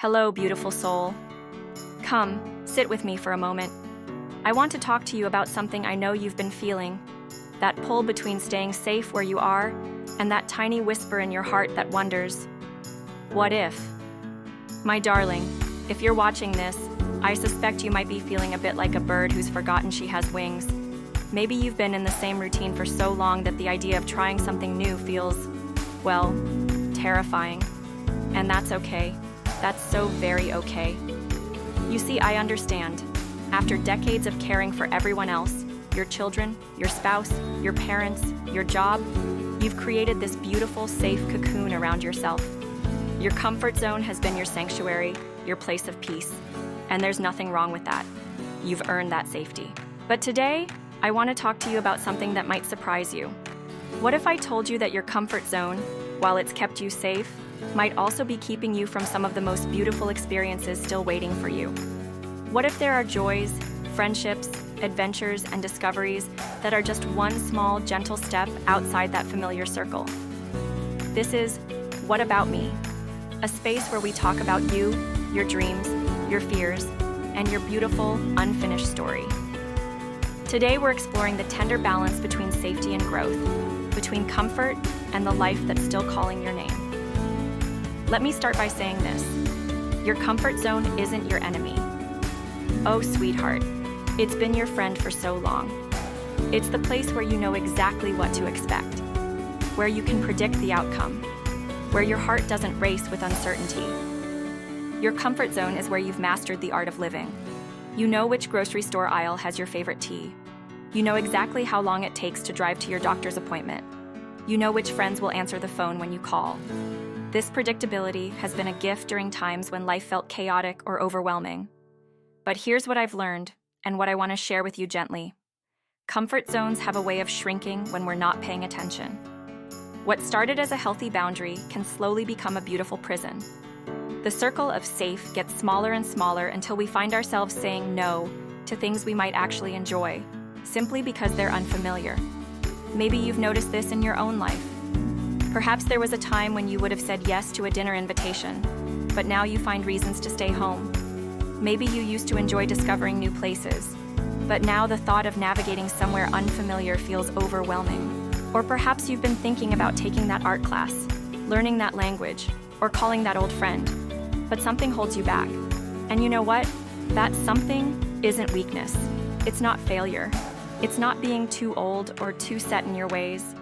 Hello, beautiful soul. Come, sit with me for a moment. I want to talk to you about something I know you've been feeling, that pull between staying safe where you are and that tiny whisper in your heart that wonders, what if? My darling, if you're watching this, I suspect you might be feeling a bit like a bird who's forgotten she has wings. Maybe you've been in the same routine for so long that the idea of trying something new feels, well, terrifying. And that's okay. That's so very okay. You see, I understand. After decades of caring for everyone else, your children, your spouse, your parents, your job, you've created this beautiful, safe cocoon around yourself. Your comfort zone has been your sanctuary, your place of peace, and there's nothing wrong with that. You've earned that safety. But today, I want to talk to you about something that might surprise you. What if I told you that your comfort zone, while it's kept you safe, might also be keeping you from some of the most beautiful experiences still waiting for you? What if there are joys, friendships, adventures, and discoveries that are just one small, gentle step outside that familiar circle? This is What About Me? A space where we talk about you, your dreams, your fears, and your beautiful, unfinished story. Today we're exploring the tender balance between safety and growth, between comfort and the life that's still calling your name. Let me start by saying this. Your comfort zone isn't your enemy. Oh, sweetheart, it's been your friend for so long. It's the place where you know exactly what to expect, where you can predict the outcome, where your heart doesn't race with uncertainty. Your comfort zone is where you've mastered the art of living. You know which grocery store aisle has your favorite tea. You know exactly how long it takes to drive to your doctor's appointment. You know which friends will answer the phone when you call. This predictability has been a gift during times when life felt chaotic or overwhelming. But here's what I've learned, and what I want to share with you gently. Comfort zones have a way of shrinking when we're not paying attention. What started as a healthy boundary can slowly become a beautiful prison. The circle of safe gets smaller and smaller until we find ourselves saying no to things we might actually enjoy, simply because they're unfamiliar. Maybe you've noticed this in your own life. Perhaps there was a time when you would have said yes to a dinner invitation, but now you find reasons to stay home. Maybe you used to enjoy discovering new places, but now the thought of navigating somewhere unfamiliar feels overwhelming. Or perhaps you've been thinking about taking that art class, learning that language, or calling that old friend, but something holds you back. And you know what? That something isn't weakness. It's not failure. It's not being too old or too set in your ways.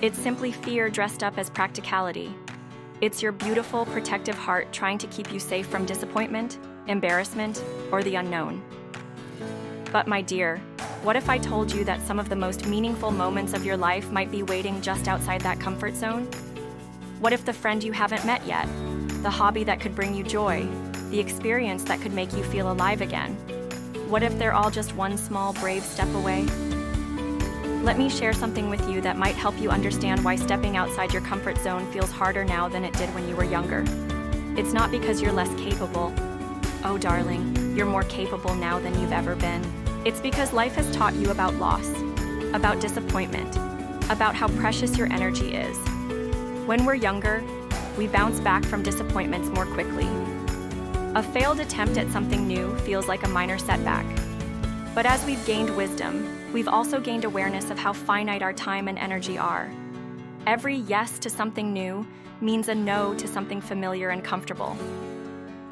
It's simply fear dressed up as practicality. It's your beautiful, protective heart trying to keep you safe from disappointment, embarrassment, or the unknown. But my dear, what if I told you that some of the most meaningful moments of your life might be waiting just outside that comfort zone? What if the friend you haven't met yet, the hobby that could bring you joy, the experience that could make you feel alive again? What if they're all just one small, brave step away? Let me share something with you that might help you understand why stepping outside your comfort zone feels harder now than it did when you were younger. It's not because you're less capable. Oh, darling, you're more capable now than you've ever been. It's because life has taught you about loss, about disappointment, about how precious your energy is. When we're younger, we bounce back from disappointments more quickly. A failed attempt at something new feels like a minor setback. But as we've gained wisdom, we've also gained awareness of how finite our time and energy are. Every yes to something new means a no to something familiar and comfortable.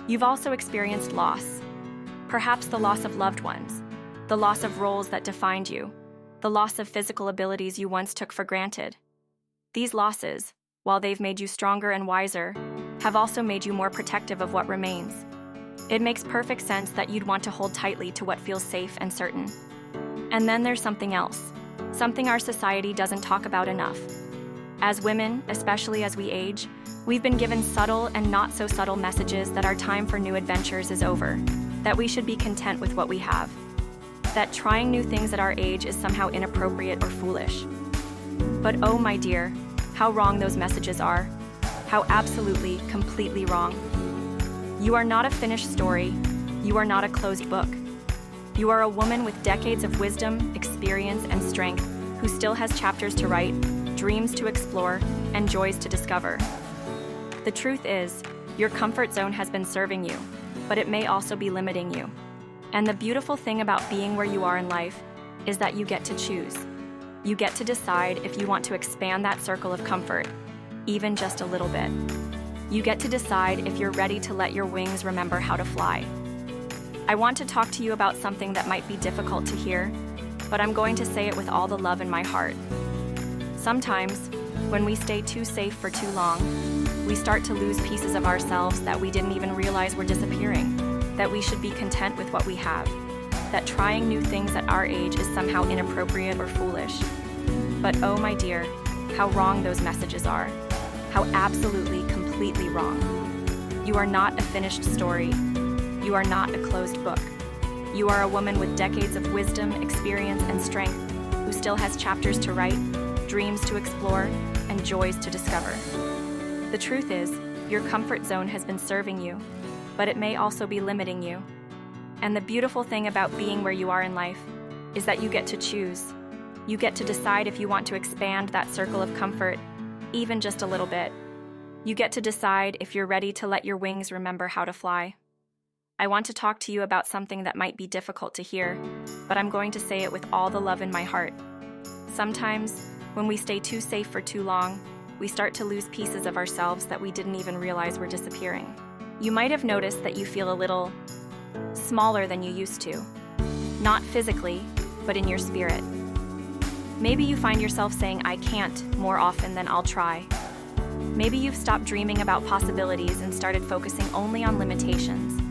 You've also experienced loss. Perhaps the loss of loved ones, the loss of roles that defined you, the loss of physical abilities you once took for granted. These losses, while they've made you stronger and wiser, have also made you more protective of what remains. It makes perfect sense that you'd want to hold tightly to what feels safe and certain. And then there's something else, something our society doesn't talk about enough. As women, especially as we age, we've been given subtle and not so subtle messages that our time for new adventures is over, that we should be content with what we have, that trying new things at our age is somehow inappropriate or foolish. But oh my dear, how wrong those messages are. How absolutely, completely wrong. You are not a finished story. You are not a closed book. You are a woman with decades of wisdom, experience, and strength who still has chapters to write, dreams to explore, and joys to discover. The truth is, Your comfort zone has been serving you, but it may also be limiting you. And the beautiful thing about being where you are in life is that you get to choose. You get to decide if you want to expand that circle of comfort, even just a little bit. You get to decide if you're ready to let your wings remember how to fly. I want to talk to you about something that might be difficult to hear, but I'm going to say it with all the love in my heart. Sometimes, when we stay too safe for too long, we start to lose pieces of ourselves that we didn't even realize were disappearing, that we should be content with what we have, that trying new things at our age is somehow inappropriate or foolish. But oh my dear, how wrong those messages are. How absolutely, completely wrong. You are not a finished story. You are not a closed book. You are a woman with decades of wisdom, experience, and strength who still has chapters to write, dreams to explore, and joys to discover. The truth is, your comfort zone has been serving you, but it may also be limiting you. And the beautiful thing about being where you are in life is that you get to choose. You get to decide if you want to expand that circle of comfort, even just a little bit. You get to decide if you're ready to let your wings remember how to fly. I want to talk to you about something that might be difficult to hear, but I'm going to say it with all the love in my heart. Sometimes, when we stay too safe for too long, we start to lose pieces of ourselves that we didn't even realize were disappearing. You might have noticed that you feel a little smaller than you used to. Not physically, but in your spirit. Maybe you find yourself saying, "I can't," more often than "I'll try." Maybe you've stopped dreaming about possibilities and started focusing only on limitations.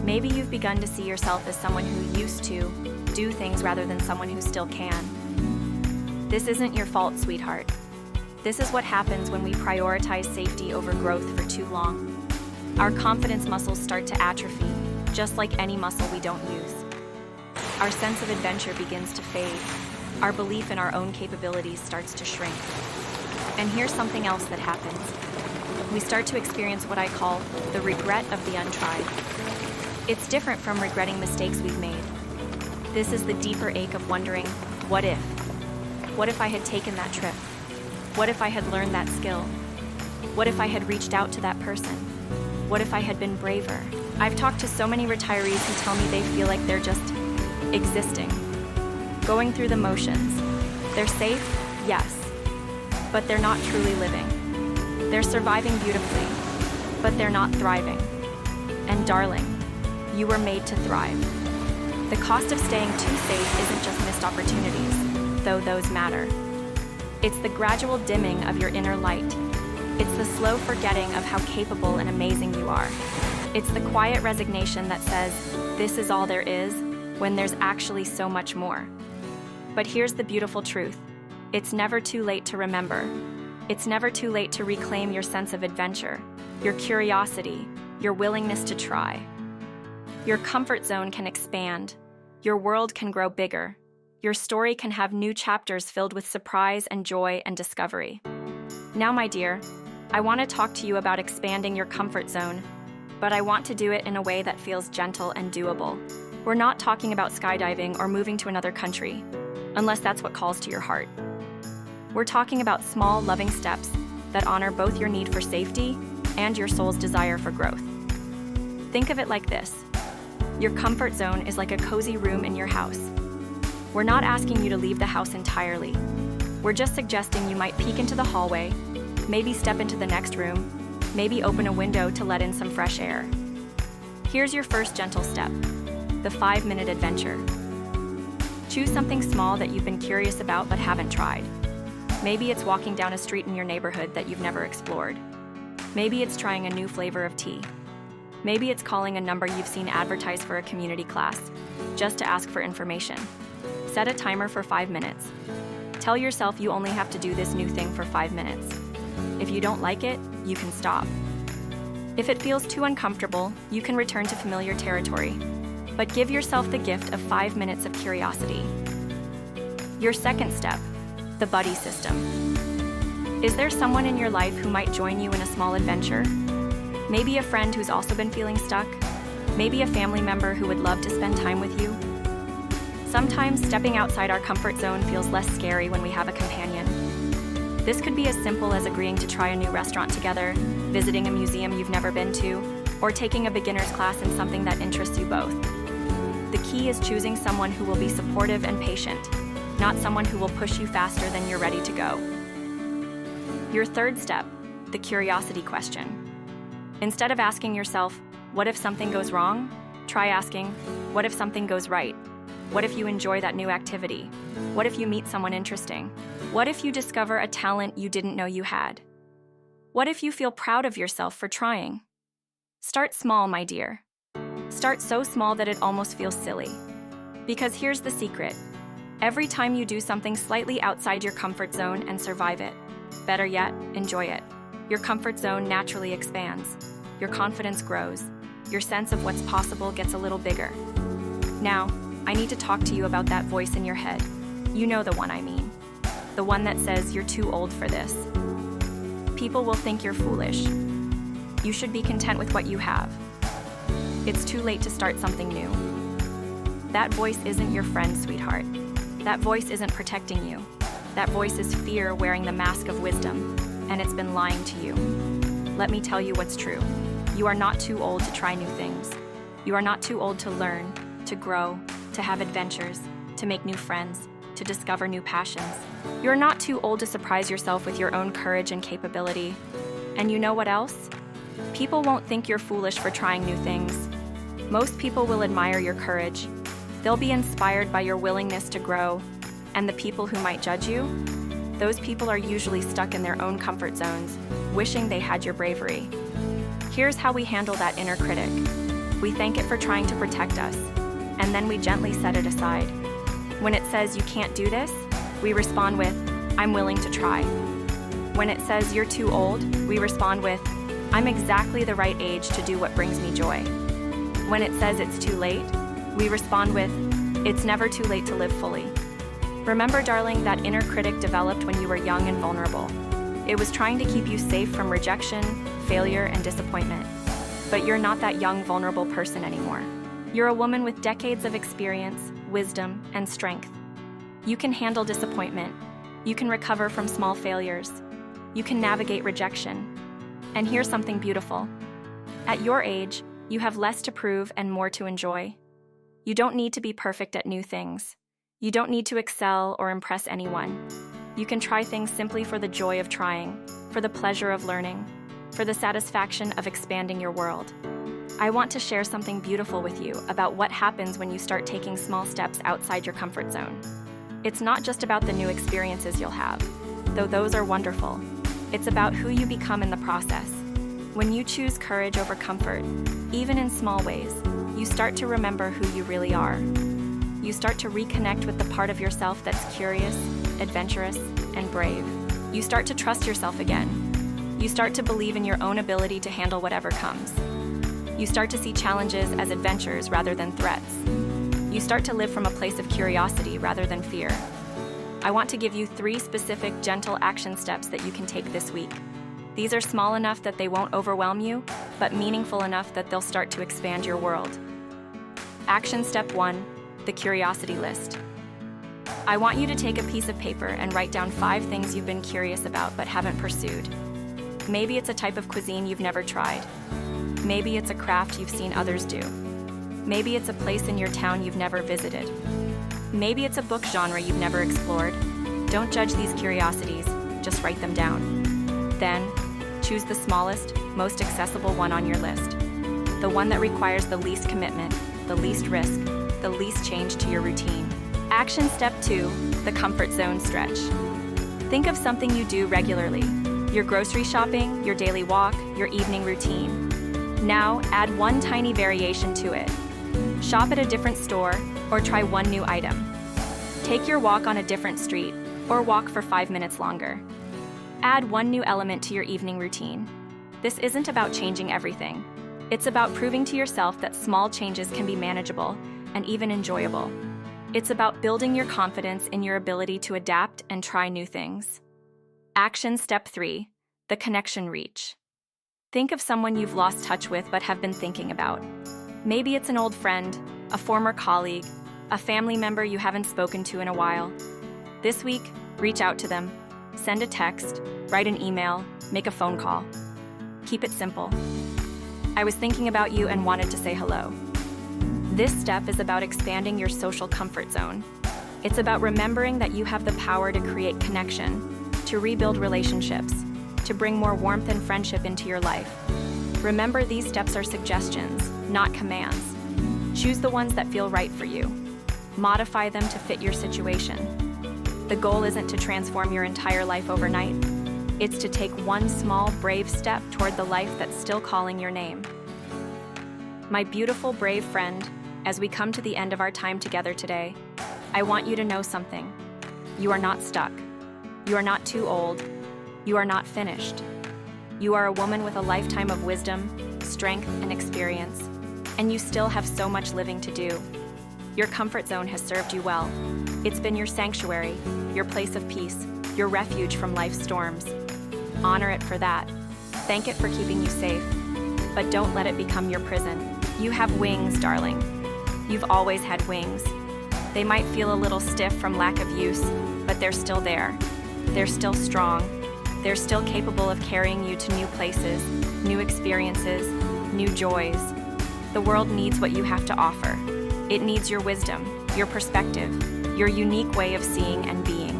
Maybe you've begun to see yourself as someone who used to do things rather than someone who still can. This isn't your fault, sweetheart. This is what happens when we prioritize safety over growth for too long. Our confidence muscles start to atrophy, just like any muscle we don't use. Our sense of adventure begins to fade. Our belief in our own capabilities starts to shrink. And here's something else that happens. We start to experience what I call the regret of the untried. It's different from regretting mistakes we've made. This is the deeper ache of wondering, what if? What if I had taken that trip? What if I had learned that skill? What if I had reached out to that person? What if I had been braver? I've talked to so many retirees who tell me they feel like they're just existing, going through the motions. They're safe, yes, but they're not truly living. They're surviving beautifully, but they're not thriving. And darling, you were made to thrive. The cost of staying too safe isn't just missed opportunities, though those matter. It's the gradual dimming of your inner light. It's the slow forgetting of how capable and amazing you are. It's the quiet resignation that says, this is all there is, when there's actually so much more. But here's the beautiful truth. It's never too late to remember. It's never too late to reclaim your sense of adventure, your curiosity, your willingness to try. Your comfort zone can expand. Your world can grow bigger. Your story can have new chapters filled with surprise and joy and discovery. Now, my dear, I want to talk to you about expanding your comfort zone, but I want to do it in a way that feels gentle and doable. We're not talking about skydiving or moving to another country, unless that's what calls to your heart. We're talking about small, loving steps that honor both your need for safety and your soul's desire for growth. Think of it like this. Your comfort zone is like a cozy room in your house. We're not asking you to leave the house entirely. We're just suggesting you might peek into the hallway, maybe step into the next room, maybe open a window to let in some fresh air. Here's your first gentle step, the 5-minute adventure. Choose something small that you've been curious about but haven't tried. Maybe it's walking down a street in your neighborhood that you've never explored. Maybe it's trying a new flavor of tea. Maybe it's calling a number you've seen advertised for a community class, just to ask for information. Set a timer for 5 minutes. Tell yourself you only have to do this new thing for 5 minutes. If you don't like it, you can stop. If it feels too uncomfortable, you can return to familiar territory. But give yourself the gift of 5 minutes of curiosity. Your second step, the buddy system. Is there someone in your life who might join you in a small adventure? Maybe a friend who's also been feeling stuck? Maybe a family member who would love to spend time with you? Sometimes stepping outside our comfort zone feels less scary when we have a companion. This could be as simple as agreeing to try a new restaurant together, visiting a museum you've never been to, or taking a beginner's class in something that interests you both. The key is choosing someone who will be supportive and patient, not someone who will push you faster than you're ready to go. Your third step, the curiosity question. Instead of asking yourself, what if something goes wrong? Try asking, what if something goes right? What if you enjoy that new activity? What if you meet someone interesting? What if you discover a talent you didn't know you had? What if you feel proud of yourself for trying? Start small, my dear. Start so small that it almost feels silly. Because here's the secret. Every time you do something slightly outside your comfort zone and survive it, better yet, enjoy it, your comfort zone naturally expands. Your confidence grows. Your sense of what's possible gets a little bigger. Now, I need to talk to you about that voice in your head. You know the one I mean. The one that says you're too old for this. People will think you're foolish. You should be content with what you have. It's too late to start something new. That voice isn't your friend, sweetheart. That voice isn't protecting you. That voice is fear wearing the mask of wisdom, and it's been lying to you. Let me tell you what's true. You are not too old to try new things. You are not too old to learn, to grow, to have adventures, to make new friends, to discover new passions. You're not too old to surprise yourself with your own courage and capability. And you know what else? People won't think you're foolish for trying new things. Most people will admire your courage. They'll be inspired by your willingness to grow. And the people who might judge you? Those people are usually stuck in their own comfort zones, wishing they had your bravery. Here's how we handle that inner critic. We thank it for trying to protect us, and then we gently set it aside. When it says you can't do this, we respond with, I'm willing to try. When it says you're too old, we respond with, I'm exactly the right age to do what brings me joy. When it says it's too late, we respond with, it's never too late to live fully. Remember, darling, that inner critic developed when you were young and vulnerable. It was trying to keep you safe from rejection, failure, and disappointment. But you're not that young, vulnerable person anymore. You're a woman with decades of experience, wisdom, and strength. You can handle disappointment. You can recover from small failures. You can navigate rejection. And here's something beautiful. At your age, you have less to prove and more to enjoy. You don't need to be perfect at new things. You don't need to excel or impress anyone. You can try things simply for the joy of trying, for the pleasure of learning, for the satisfaction of expanding your world. I want to share something beautiful with you about what happens when you start taking small steps outside your comfort zone. It's not just about the new experiences you'll have, though those are wonderful. It's about who you become in the process. When you choose courage over comfort, even in small ways, you start to remember who you really are. You start to reconnect with the part of yourself that's curious, adventurous, and brave. You start to trust yourself again. You start to believe in your own ability to handle whatever comes. You start to see challenges as adventures rather than threats. You start to live from a place of curiosity rather than fear. I want to give you 3 specific, gentle action steps that you can take this week. These are small enough that they won't overwhelm you, but meaningful enough that they'll start to expand your world. Action step 1, the curiosity list. I want you to take a piece of paper and write down 5 things you've been curious about but haven't pursued. Maybe it's a type of cuisine you've never tried. Maybe it's a craft you've seen others do. Maybe it's a place in your town you've never visited. Maybe it's a book genre you've never explored. Don't judge these curiosities, just write them down. Then, choose the smallest, most accessible one on your list. The one that requires the least commitment, the least risk, the least change to your routine. Action step 2, the comfort zone stretch. Think of something you do regularly. Your grocery shopping, your daily walk, your evening routine. Now, add one tiny variation to it. Shop at a different store, or try one new item. Take your walk on a different street, or walk for 5 minutes longer. Add one new element to your evening routine. This isn't about changing everything. It's about proving to yourself that small changes can be manageable and even enjoyable. It's about building your confidence in your ability to adapt and try new things. Action step 3, the connection reach. Think of someone you've lost touch with but have been thinking about. Maybe it's an old friend, a former colleague, a family member you haven't spoken to in a while. This week, reach out to them. Send a text, write an email, make a phone call. Keep it simple. I was thinking about you and wanted to say hello. This step is about expanding your social comfort zone. It's about remembering that you have the power to create connection, to rebuild relationships, to bring more warmth and friendship into your life. Remember, these steps are suggestions, not commands. Choose the ones that feel right for you. Modify them to fit your situation. The goal isn't to transform your entire life overnight. It's to take one small, brave step toward the life that's still calling your name. My beautiful, brave friend, as we come to the end of our time together today, I want you to know something. You are not stuck. You are not too old. You are not finished. You are a woman with a lifetime of wisdom, strength, and experience, and you still have so much living to do. Your comfort zone has served you well. It's been your sanctuary, your place of peace, your refuge from life's storms. Honor it for that. Thank it for keeping you safe. But don't let it become your prison. You have wings, darling. You've always had wings. They might feel a little stiff from lack of use, but they're still there. They're still strong. They're still capable of carrying you to new places, new experiences, new joys. The world needs what you have to offer. It needs your wisdom, your perspective, your unique way of seeing and being.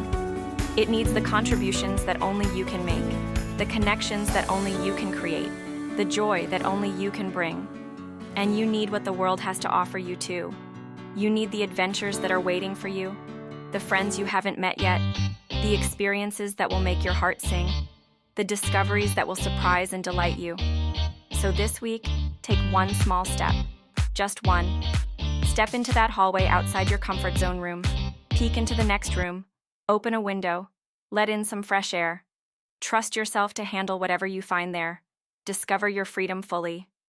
It needs the contributions that only you can make, the connections that only you can create, the joy that only you can bring. And you need what the world has to offer you too. You need the adventures that are waiting for you, the friends you haven't met yet, the experiences that will make your heart sing, the discoveries that will surprise and delight you. So this week, take one small step, just one. Step into that hallway outside your comfort zone room, peek into the next room, open a window, let in some fresh air. Trust yourself to handle whatever you find there. Discover your freedom fully.